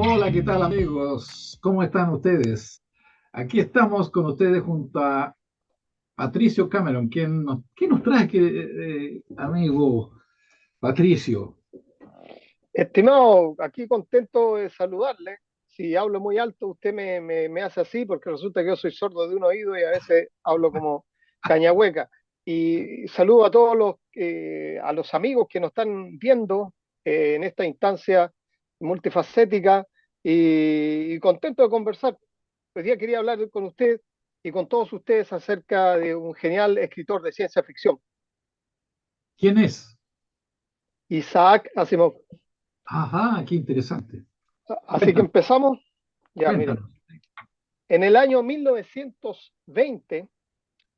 Hola, ¿qué tal amigos? ¿Cómo están ustedes? Aquí estamos con ustedes junto a Patricio Cameron. ¿Quién nos trae, amigo Patricio? Estimado, aquí contento de saludarle. Si hablo muy alto, usted me hace así porque resulta que yo soy sordo de un oído y a veces hablo como cañahueca. Y saludo a todos a los amigos que nos están viendo en esta instancia multifacética y contento de conversar. Hoy día quería hablar con usted y con todos ustedes acerca de un genial escritor de ciencia ficción, ¿Quién es? Isaac Asimov. Ajá, qué interesante. Así que Cuéntanos, empezamos. Ya, mire. cuéntanos. En el año 1920,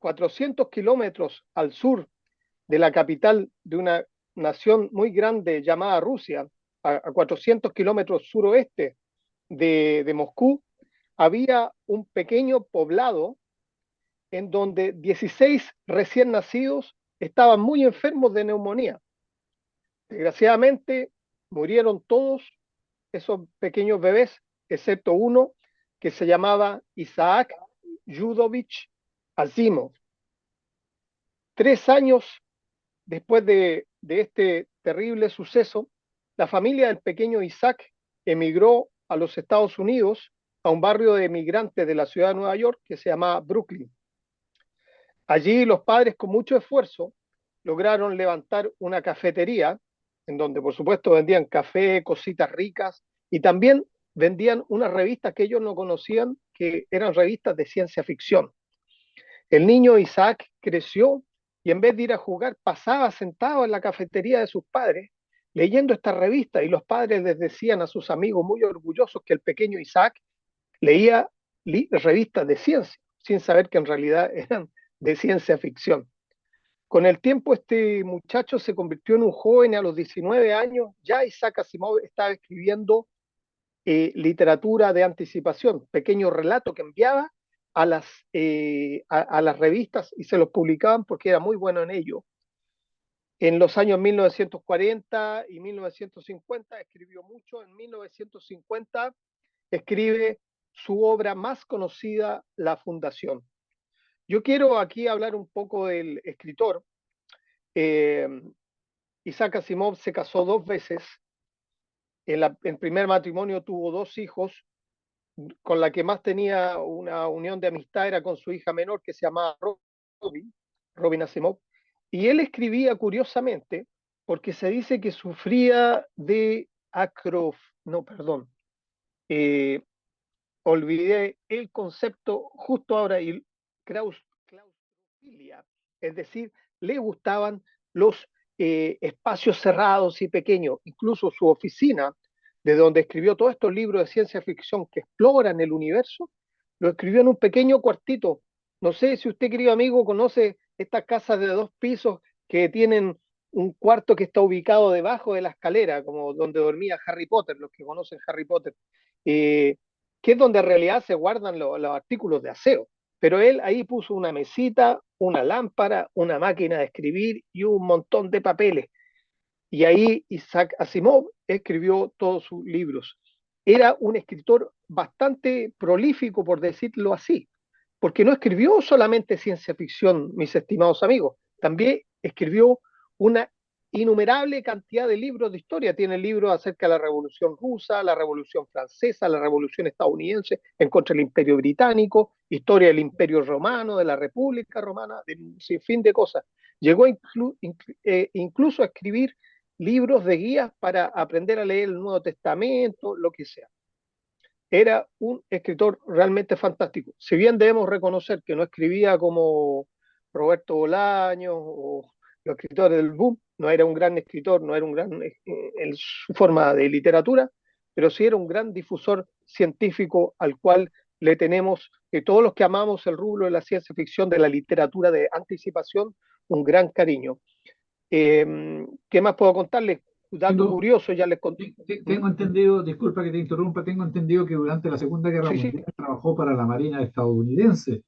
400 kilómetros al sur de la capital de una nación muy grande llamada Rusia, a 400 kilómetros suroeste de Moscú, había un pequeño poblado en donde 16 recién nacidos estaban muy enfermos de neumonía. Desgraciadamente, murieron todos esos pequeños bebés, excepto uno que se llamaba Isaac Yudovich Asimov. 3 años después de este terrible suceso, la familia del pequeño Isaac emigró a los Estados Unidos, a un barrio de emigrantes de la ciudad de Nueva York que se llamaba Brooklyn. Allí los padres, con mucho esfuerzo, lograron levantar una cafetería en donde, por supuesto, vendían café, cositas ricas y también vendían unas revistas que ellos no conocían, que eran revistas de ciencia ficción. El niño Isaac creció y en vez de ir a jugar, pasaba sentado en la cafetería de sus padres leyendo esta revista y los padres les decían a sus amigos muy orgullosos que el pequeño Isaac leía revistas de ciencia, sin saber que en realidad eran de ciencia ficción. Con el tiempo este muchacho se convirtió en un joven y a los 19 años ya Isaac Asimov estaba escribiendo literatura de anticipación, pequeños relatos que enviaba a las revistas y se los publicaban porque era muy bueno en ello. En los años 1940 y 1950 escribió mucho. En 1950 escribe su obra más conocida, La Fundación. Yo quiero aquí hablar un poco del escritor. Eh, Isaac Asimov se casó 2 veces. En primer matrimonio tuvo 2 hijos, con la que más tenía una unión de amistad era con su hija menor que se llamaba Robin Asimov. Y él escribía curiosamente porque se dice que sufría de no, perdón, eh, olvidé el concepto justo ahora, y claustrofilia, es decir, le gustaban los espacios cerrados y pequeños, incluso su oficina, de donde escribió todos estos libros de ciencia ficción que exploran el universo, lo escribió en un pequeño cuartito. No sé si usted, querido amigo, conoce estas casas de 2 pisos que tienen un cuarto que está ubicado debajo de la escalera, como donde dormía Harry Potter, los que conocen Harry Potter. Eh, que es donde en realidad se guardan los artículos de aseo. Pero él ahí puso una mesita, una lámpara, una máquina de escribir y un montón de papeles. Y ahí Isaac Asimov escribió todos sus libros. Era un escritor bastante prolífico, por decirlo así, porque no escribió solamente ciencia ficción, mis estimados amigos, también escribió una innumerable cantidad de libros de historia. Tiene libros acerca de la Revolución Rusa, la Revolución Francesa, la Revolución Estadounidense, en contra del Imperio Británico, historia del Imperio Romano, de la República Romana, de un sinfín de cosas. Llegó incluso a escribir libros de guías para aprender a leer el Nuevo Testamento, lo que sea. Era un escritor realmente fantástico. Si bien debemos reconocer que no escribía como Roberto Bolaños o los escritores del boom, no era un gran escritor, no era un gran en su forma de literatura, pero sí era un gran difusor científico al cual le tenemos, todos los que amamos el rubro de la ciencia ficción, de la literatura de anticipación, un gran cariño. ¿Qué más puedo contarles? Dato Tengo, curioso, ya les conté. tengo entendido, disculpa que te interrumpa, tengo entendido que durante la Segunda Guerra Sí, sí. Mundial trabajó para la Marina estadounidense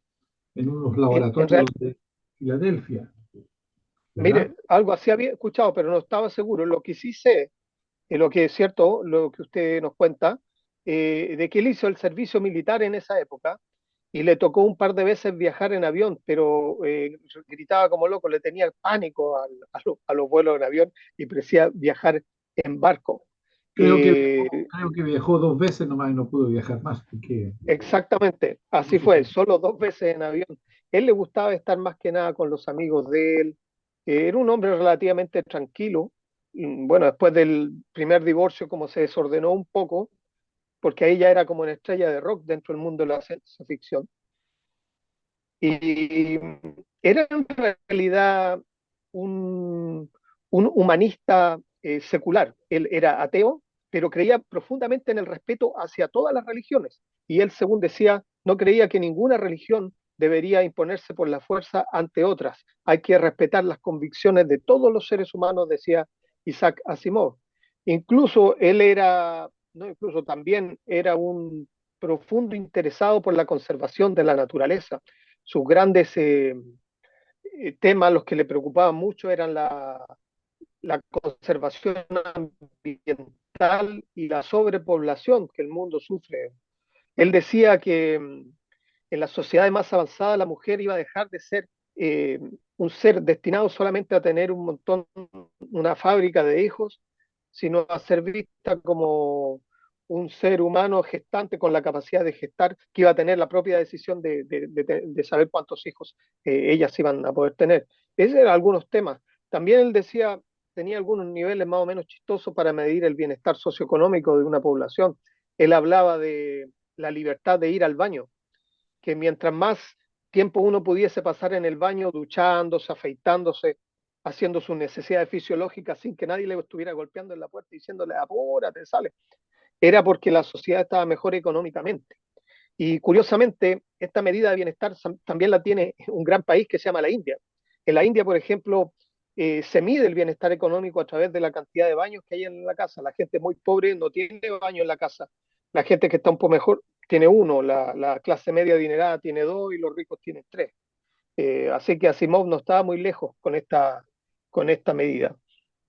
en unos En laboratorios real, de Filadelfia, ¿verdad? mire, algo así había escuchado, pero no estaba seguro. Lo que sí sé, lo que es cierto, lo que usted nos cuenta, de que él hizo el servicio militar en esa época y le tocó un par de veces viajar en avión, pero gritaba como loco, le tenía pánico a los vuelos en avión y prefería viajar en barco. Eh, Creo que viajó 2 veces nomás y no pudo viajar más, porque Exactamente, así fue, solo 2 veces en avión. Él le gustaba estar más que nada con los amigos de él. Era un hombre relativamente tranquilo. Bueno, después del primer divorcio, como se desordenó un poco, porque ahí ya era como una estrella de rock dentro del mundo de la ciencia ficción. Y era en realidad un, un humanista secular. Él era ateo, pero creía profundamente en el respeto hacia todas las religiones. Y él, según decía, no creía que ninguna religión debería imponerse por la fuerza ante otras. Hay que respetar las convicciones de todos los seres humanos, decía Isaac Asimov. Incluso él era, no, incluso también era un profundo interesado por la conservación de la naturaleza. Sus grandes temas, los que le preocupaban mucho, eran la conservación ambiental y la sobrepoblación que el mundo sufre. Él decía que en las sociedades más avanzadas la mujer iba a dejar de ser eh, un ser destinado solamente a tener un montón, una fábrica de hijos, sino a ser vista como un ser humano gestante con la capacidad de gestar, que iba a tener la propia decisión de saber cuántos hijos ellas iban a poder tener. Esos eran algunos temas. También él decía, tenía algunos niveles más o menos chistosos para medir el bienestar socioeconómico de una población. Él hablaba de la libertad de ir al baño, que mientras más tiempo uno pudiese pasar en el baño, duchándose, afeitándose, haciendo sus necesidades fisiológicas sin que nadie le estuviera golpeando en la puerta y diciéndole, apúrate, sale, era porque la sociedad estaba mejor económicamente. Y curiosamente, esta medida de bienestar también la tiene un gran país que se llama la India. En la India, por ejemplo, se mide el bienestar económico a través de la cantidad de baños que hay en la casa. La gente muy pobre no tiene baño en la casa. La gente que está un poco mejor tiene uno, la clase media adinerada tiene dos y los ricos tienen tres. Así que Asimov no estaba muy lejos con esta medida.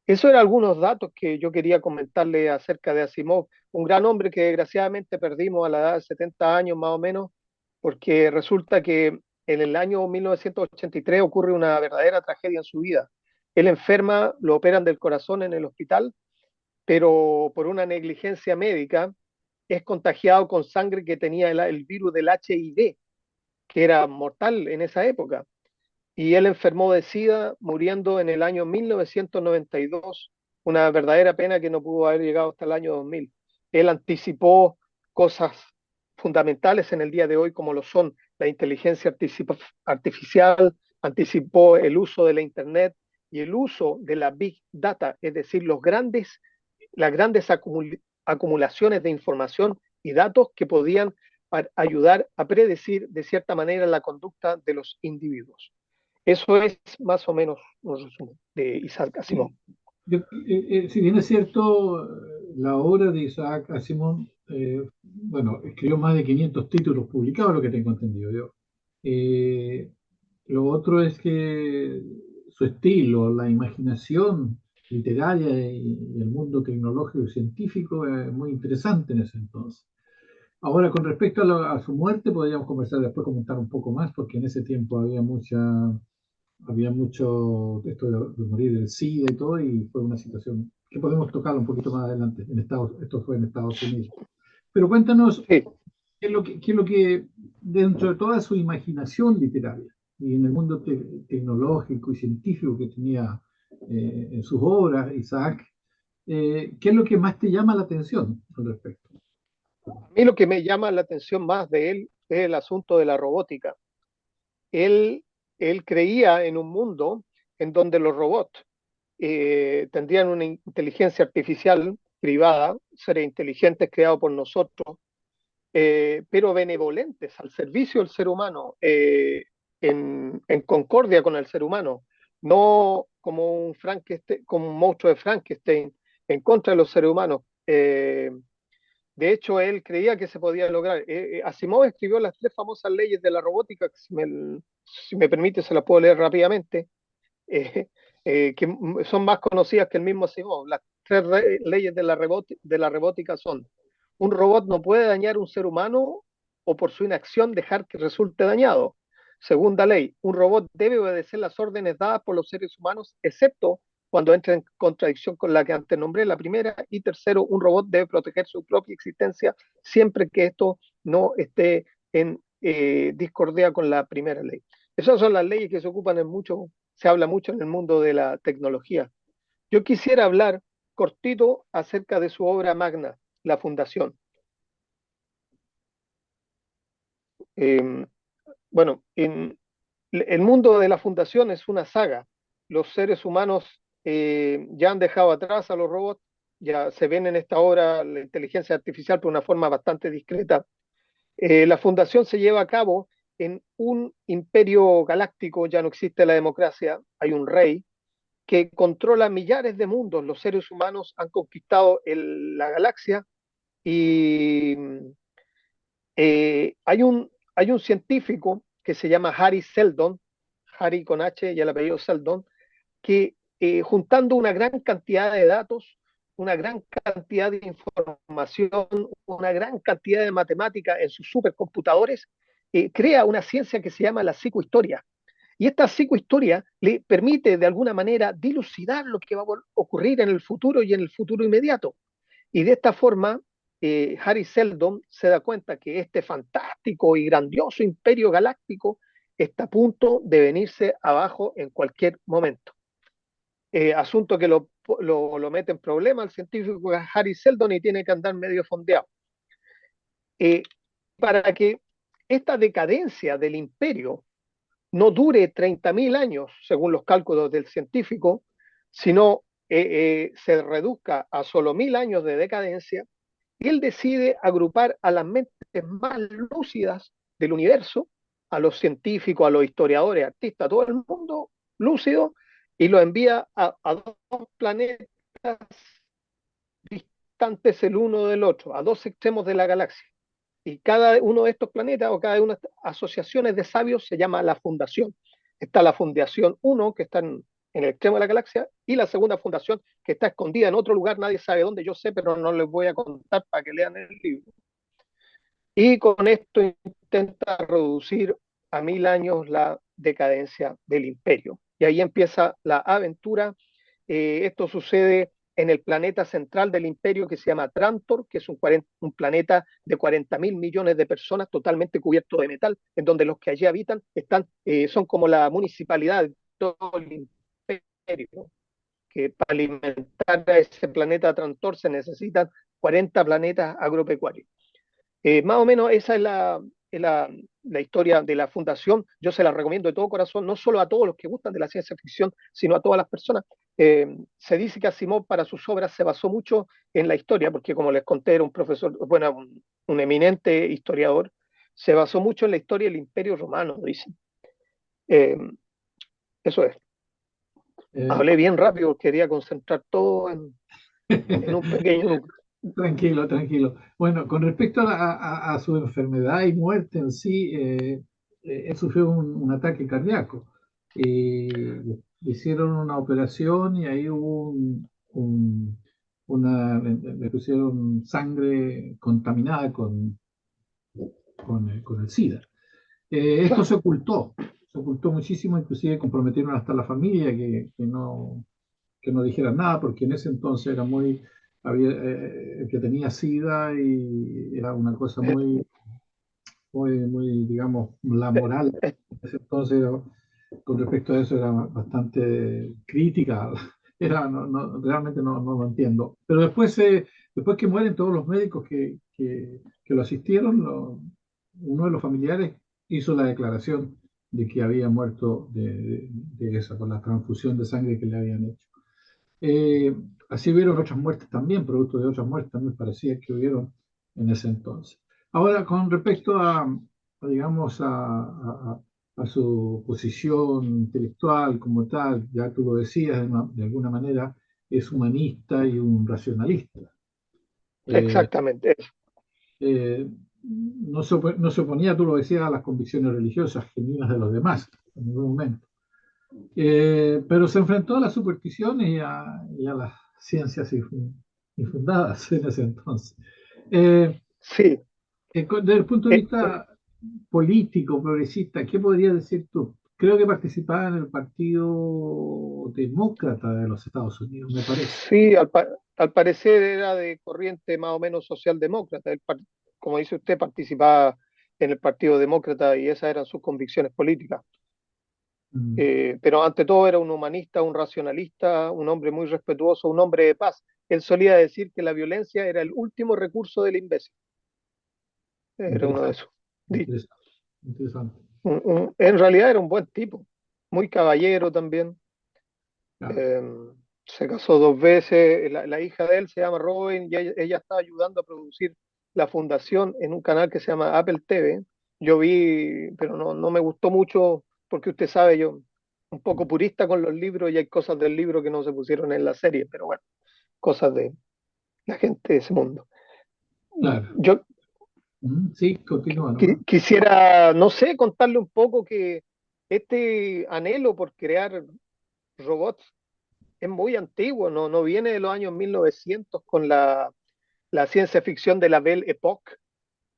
Eso eran algunos datos que yo quería comentarle acerca de Asimov, un gran hombre que desgraciadamente perdimos a la edad de 70 años más o menos, porque resulta que en el año 1983 ocurre una verdadera tragedia en su vida. Él enferma, lo operan del corazón en el hospital, pero por una negligencia médica es contagiado con sangre que tenía el virus del HIV, que era mortal en esa época, y él enfermó de SIDA, muriendo en el año 1992, una verdadera pena que no pudo haber llegado hasta el año 2000. Él anticipó cosas fundamentales en el día de hoy, como lo son la inteligencia artificial, anticipó el uso de la Internet y el uso de la Big Data, es decir, las grandes acumulaciones de información y datos que podían ayudar a predecir de cierta manera la conducta de los individuos. Eso es más o menos un resumen de Isaac Asimov. Si bien es cierto, la obra de Isaac Asimov, bueno, escribió más de 500 títulos publicados, lo que tengo entendido yo. Eh, lo otro es que su estilo, la imaginación literaria y el mundo tecnológico y científico es muy interesante en ese entonces. Ahora, con respecto a su muerte, podríamos conversar después, comentar un poco más, porque en ese tiempo había mucho esto de morir del SIDA y todo, y fue una situación que podemos tocar un poquito más adelante. Esto fue en Estados Unidos. Pero cuéntanos, Sí, qué es lo que dentro de toda su imaginación literaria y en el mundo tecnológico y científico que tenía en sus obras, Isaac, ¿Qué es lo que más te llama la atención al respecto? A mí lo que me llama la atención más de él es el asunto de la robótica. Él, él creía en un mundo en donde los robots tendrían una inteligencia artificial privada, seres inteligentes creados por nosotros, pero benevolentes al servicio del ser humano, en concordia con el ser humano, no como un Frankenstein, como un monstruo de Frankenstein en contra de los seres humanos. De hecho, él creía que se podía lograr. Asimov escribió las tres famosas leyes de la robótica, que si me permite se las puedo leer rápidamente, eh, que son más conocidas que el mismo Asimov. Las tres leyes de la robótica son: un robot no puede dañar a un ser humano o por su inacción dejar que resulte dañado. Segunda ley: un robot debe obedecer las órdenes dadas por los seres humanos, excepto cuando entra en contradicción con la que antes nombré, la primera. Y tercero, un robot debe proteger su propia existencia siempre que esto no esté en discordia con la primera ley. Esas son las leyes que se ocupan en mucho, se habla mucho en el mundo de la tecnología. Yo quisiera hablar cortito acerca de su obra magna, La Fundación. Eh, bueno, el mundo de la Fundación es una saga. Los seres humanos ya han dejado atrás a los robots, ya se ven en esta obra la inteligencia artificial por una forma bastante discreta. La Fundación se lleva a cabo en un imperio galáctico, ya no existe la democracia, hay un rey que controla millares de mundos. Los seres humanos han conquistado la galaxia y hay un científico que se llama Harry Seldon, Harry con H y el apellido Seldon, que juntando una gran cantidad de datos, una gran cantidad de información, una gran cantidad de matemática en sus supercomputadores, crea una ciencia que se llama la psicohistoria. Y esta psicohistoria le permite de alguna manera dilucidar lo que va a ocurrir en el futuro y en el futuro inmediato. Y de esta forma, Harry Seldon se da cuenta que este fantástico y grandioso imperio galáctico está a punto de venirse abajo en cualquier momento. Asunto que lo mete en problema el científico Harry Seldon y tiene que andar medio fondeado. Eh, para que esta decadencia del imperio no dure 30.000 años, según los cálculos del científico, sino se reduzca a solo 1.000 años de decadencia, él decide agrupar a las mentes más lúcidas del universo, a los científicos, a los historiadores, artistas, a todo el mundo lúcido, y lo envía a dos planetas distantes el uno del otro, a dos extremos de la galaxia. Y cada uno de estos planetas o cada una de estas asociaciones de sabios se llama la Fundación. Está la Fundación 1, que está en el extremo de la galaxia, y la segunda fundación, que está escondida en otro lugar, nadie sabe dónde, yo sé, pero no les voy a contar para que lean el libro. Y con esto intenta reducir a 1.000 años la decadencia del imperio. Y ahí empieza la aventura. Esto sucede en el planeta central del imperio que se llama Trantor, que es un planeta de 40.000 millones de personas totalmente cubierto de metal, en donde los que allí habitan son como la municipalidad de todo el imperio, que para alimentar a ese planeta Trantor se necesitan 40 planetas agropecuarios. Más o menos esa es la historia de la fundación. Yo se la recomiendo de todo corazón, no solo a todos los que gustan de la ciencia ficción, sino a todas las personas. Se dice que Asimov para sus obras se basó mucho en la historia, porque como les conté, era un profesor, bueno, un eminente historiador, se basó mucho en la historia del Imperio Romano, dicen. Eh, Eso es. Eh, Hablé bien rápido, quería concentrar todo en un pequeño núcleo. Tranquilo, tranquilo. Bueno, con respecto a su enfermedad y muerte en sí, él sufrió un ataque cardíaco. Le hicieron una operación y ahí hubo le pusieron sangre contaminada con el SIDA. Esto se ocultó muchísimo, inclusive comprometieron hasta la familia que no dijeran nada, porque en ese entonces era el que tenía SIDA y era una cosa muy, digamos, la moral en ese entonces con respecto a eso era bastante crítica realmente no lo entiendo. Pero después que mueren todos los médicos que lo asistieron, uno de los familiares hizo la declaración de que había muerto de esa, por la transfusión de sangre que le habían hecho. Eh, Así hubieron otras muertes también, producto de otras muertes también parecía que hubieron en ese entonces. Ahora, con respecto digamos, a su posición intelectual como tal, ya tú lo decías, de alguna manera es humanista y un racionalista. Eh, Exactamente. no se oponía, tú lo decías, a las convicciones religiosas genuinas de los demás en ningún momento. Pero se enfrentó a las supersticiones y a las ciencias infundadas en ese entonces. Eh, Sí. Desde el punto de Eh, vista político, progresista, ¿qué podrías decir tú? Creo que participaba en el Partido Demócrata de los Estados Unidos, me parece. sí, al parecer era de corriente más o menos socialdemócrata. Como dice usted, participaba en el Partido Demócrata y esas eran sus convicciones políticas. Mm, Pero ante todo era un humanista, un racionalista, un hombre muy respetuoso, un hombre de paz. Él solía decir que la violencia era el último recurso del imbécil. Era uno de interesante, esos. Di- interesante, interesante. En realidad era un buen tipo, muy caballero también. Claro. Eh, Se casó dos veces. La hija de él se llama Robin y ella está ayudando a producir la fundación en un canal que se llama Apple TV. Yo vi, pero no me gustó mucho porque usted sabe, yo un poco purista con los libros y hay cosas del libro que no se pusieron en la serie, pero bueno, cosas de la gente de ese mundo. Claro. Yo Sí, continúa nomás. quisiera, no sé, contarle un poco que este anhelo por crear robots es muy antiguo, no viene de los años 1900 con la ciencia ficción de la Belle Époque,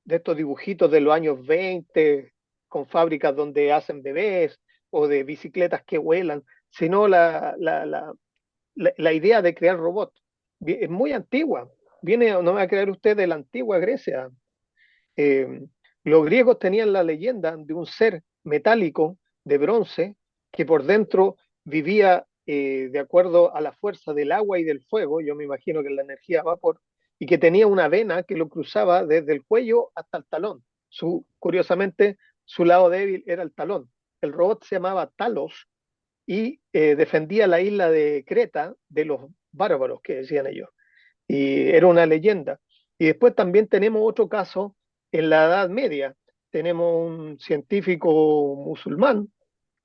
de estos dibujitos de los años 20 con fábricas donde hacen bebés o de bicicletas que vuelan, sino la idea de crear robots. Es muy antigua, viene, no me va a creer usted, de la antigua Grecia. Eh, los griegos tenían la leyenda de un ser metálico de bronce que por dentro vivía de acuerdo a la fuerza del agua y del fuego, yo me imagino que la energía vapor, y que tenía una vena que lo cruzaba desde el cuello hasta el talón. Curiosamente, su lado débil era el talón. El robot se llamaba Talos y defendía la isla de Creta de los bárbaros, que decían ellos, y era una leyenda. Y después también tenemos otro caso en la Edad Media. Tenemos un científico musulmán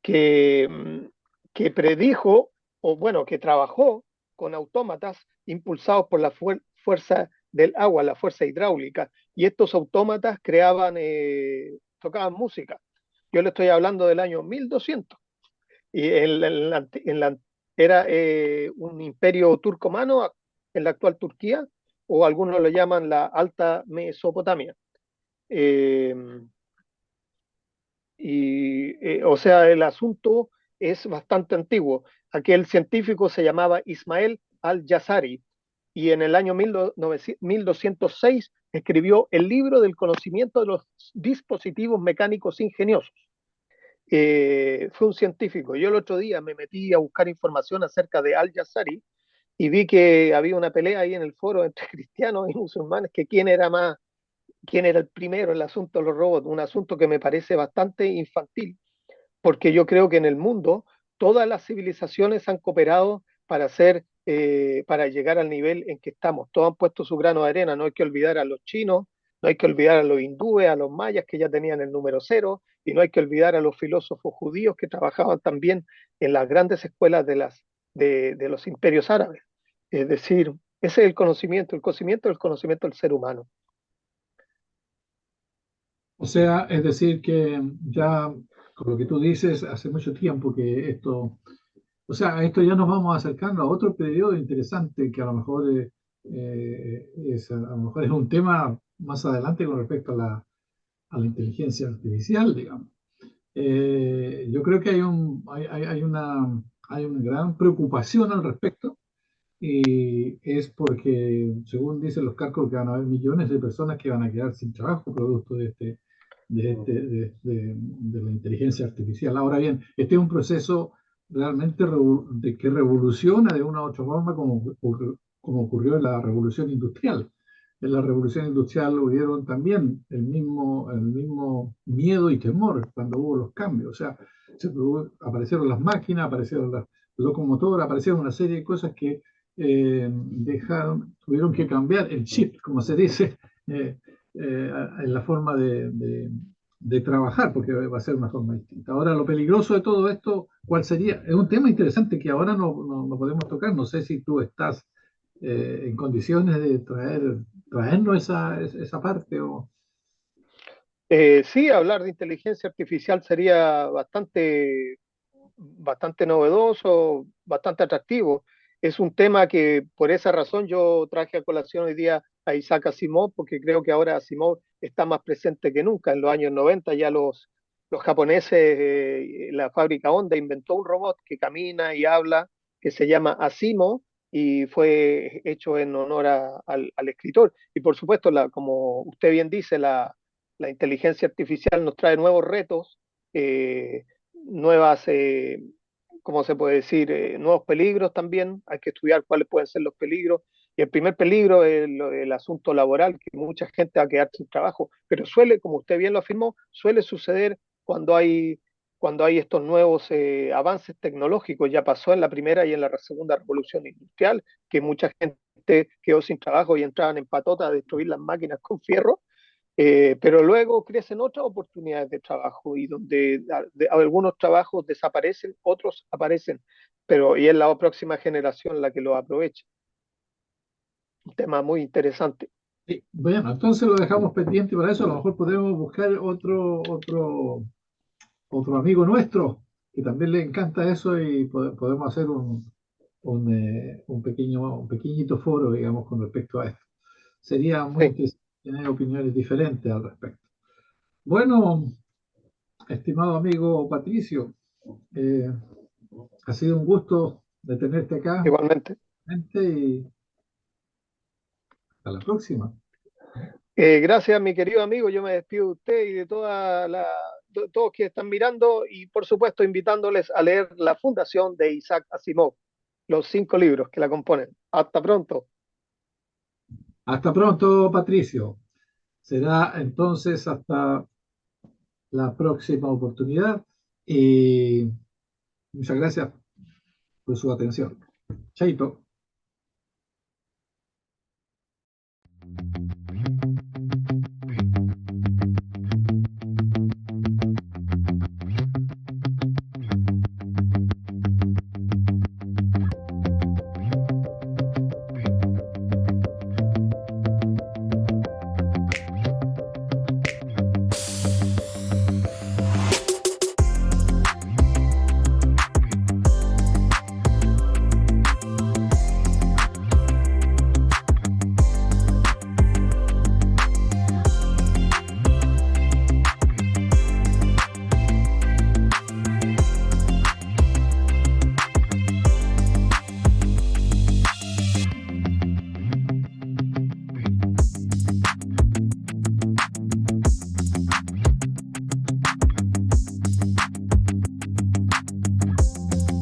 que predijo, o bueno, que trabajó con autómatas impulsados por la fuerza del agua, la fuerza hidráulica, y estos autómatas tocaban música. Yo le estoy hablando del año 1200, y era un imperio turcomano en la actual Turquía, o algunos lo llaman la Alta Mesopotamia. Eh, o sea, el asunto es bastante antiguo. Aquel científico se llamaba Ismael al-Yazari y en el año 1206 escribió el libro del conocimiento de los dispositivos mecánicos ingeniosos. Fue un científico. Yo el otro día me metí a buscar información acerca de Al-Yazari y vi que había una pelea ahí en el foro entre cristianos y musulmanes, que quién era el primero en el asunto de los robots, un asunto que me parece bastante infantil, porque yo creo que en el mundo todas las civilizaciones han cooperado para llegar al nivel en que estamos. Todos han puesto su grano de arena. No hay que olvidar a los chinos, no hay que olvidar a los hindúes, a los mayas que ya tenían el número cero, y no hay que olvidar a los filósofos judíos que trabajaban también en las grandes escuelas de los imperios árabes. Es decir, ese es el conocimiento del conocimiento del ser humano. O sea, es decir, que ya con lo que tú dices, hace mucho tiempo que o sea, esto ya nos vamos acercando a otro periodo interesante que a lo mejor a lo mejor es un tema más adelante con respecto a la inteligencia artificial, digamos. Yo creo que hay una gran preocupación al respecto y es porque, según dicen los cálculos, que van a haber millones de personas que van a quedar sin trabajo producto de la inteligencia artificial. Ahora bien, este es un proceso realmente de que revoluciona de una u otra forma como ocurrió en la Revolución Industrial. En la Revolución Industrial hubieron también el mismo miedo y temor cuando hubo los cambios. O sea, aparecieron las máquinas, aparecieron las locomotoras, aparecieron una serie de cosas que tuvieron que cambiar el chip, como se dice, en la forma de trabajar, porque va a ser una forma distinta. Ahora, lo peligroso de todo esto, ¿cuál sería? Es un tema interesante que ahora no podemos tocar. No sé si tú estás en condiciones de traernos esa parte. Sí, hablar de inteligencia artificial sería bastante novedoso, bastante atractivo. Es un tema que por esa razón yo traje a colación hoy día a Isaac Asimov, porque creo que ahora Asimov está más presente que nunca. En los años 90 ya los japoneses, la fábrica Honda inventó un robot que camina y habla, que se llama Asimo, y fue hecho en honor al escritor. Y por supuesto, como usted bien dice, la inteligencia artificial nos trae nuevos retos, nuevas, ¿cómo se puede decir? Nuevos peligros también. Hay que estudiar cuáles pueden ser los peligros. Y el primer peligro es el asunto laboral, que mucha gente va a quedar sin trabajo. Pero suele, como usted bien lo afirmó, suele suceder cuando hay estos nuevos avances tecnológicos. Ya pasó en la primera y en la segunda revolución industrial, que mucha gente quedó sin trabajo y entraban en patota a destruir las máquinas con fierro, pero luego crecen otras oportunidades de trabajo y donde algunos trabajos desaparecen, otros aparecen, pero y es la próxima generación la que lo aprovecha. Un tema muy interesante. Sí, bueno, entonces lo dejamos pendiente para eso. A lo mejor podemos buscar otro amigo nuestro que también le encanta eso y podemos hacer un pequeñito foro, digamos, con respecto a esto. Sería muy Sí, interesante tener opiniones diferentes al respecto. Bueno, estimado amigo Patricio, eh, ha sido un gusto de tenerte acá igualmente. y hasta la próxima. Gracias, mi querido amigo. Yo me despido de usted y de todos que están mirando y, por supuesto, invitándoles a leer La Fundación de Isaac Asimov, los 5 libros que la componen. Hasta pronto. Hasta pronto, Patricio. Será entonces hasta la próxima oportunidad y muchas gracias por su atención. Chaito.